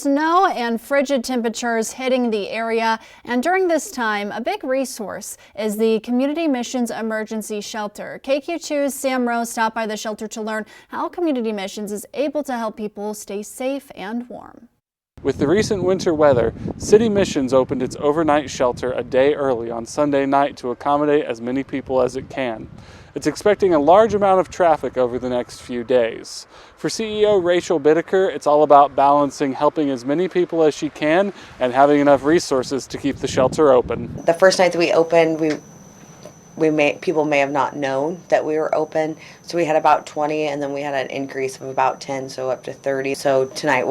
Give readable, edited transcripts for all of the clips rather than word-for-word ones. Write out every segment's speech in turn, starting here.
Snow and frigid temperatures hitting the area, and during this time, a big resource is the Community Missions Emergency Shelter. KQ2's Sam Rowe stopped by the shelter to learn how Community Missions is able to help people stay safe and warm. With the recent winter weather, City Missions opened its overnight shelter a day early on Sunday night to accommodate as many people as it can. It's expecting a large amount of traffic over the next few days. For CEO Rachel Bittaker, it's all about balancing helping as many people as she can and having enough resources to keep the shelter open. The first night that we opened, people may have not known that we were open, so we had about 20, and then we had an increase of about 10, so up to 30. So tonight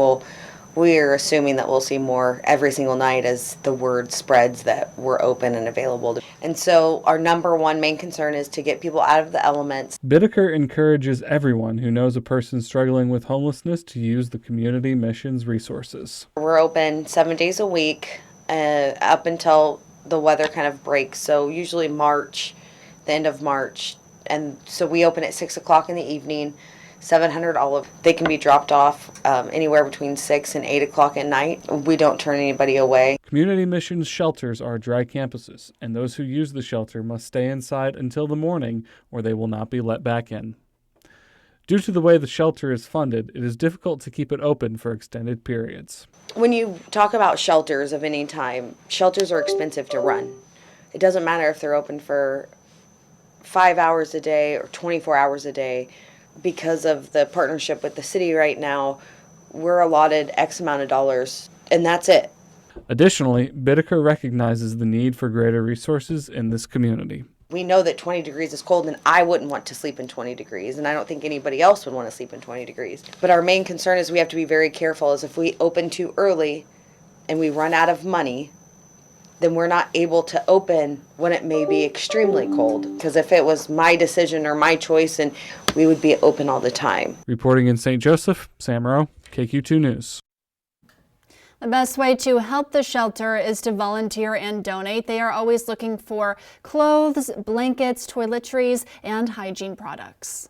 we're assuming that we'll see more every single night as the word spreads that we're open and available. And so our number one main concern is to get people out of the elements. Bittaker encourages everyone who knows a person struggling with homelessness to use the Community Missions resources. We're open 7 days a week up until the weather kind of breaks. So usually March, the end of March. And so we open at 6 o'clock in the evening. 700 Olive. They can be dropped off anywhere between 6 and 8 o'clock at night. We don't turn anybody away. Community Missions shelters are dry campuses, and those who use the shelter must stay inside until the morning or they will not be let back in. Due to the way the shelter is funded, it is difficult to keep it open for extended periods. When you talk about shelters of any time, shelters are expensive to run. It doesn't matter if they're open for 5 hours a day or 24 hours a day. Because of the partnership with the city right now, we're allotted X amount of dollars, and that's it. Additionally, Bittaker recognizes the need for greater resources in this community. We know that 20 degrees is cold, and I wouldn't want to sleep in 20 degrees, and I don't think anybody else would want to sleep in 20 degrees. But our main concern is we have to be very careful, is if we open too early and we run out of money, then we're not able to open when it may be extremely cold. Because if it was my decision or my choice, and we would be open all the time. Reporting in St. Joseph, Sam Rowe, KQ2 News. The best way to help the shelter is to volunteer and donate. They are always looking for clothes, blankets, toiletries, and hygiene products.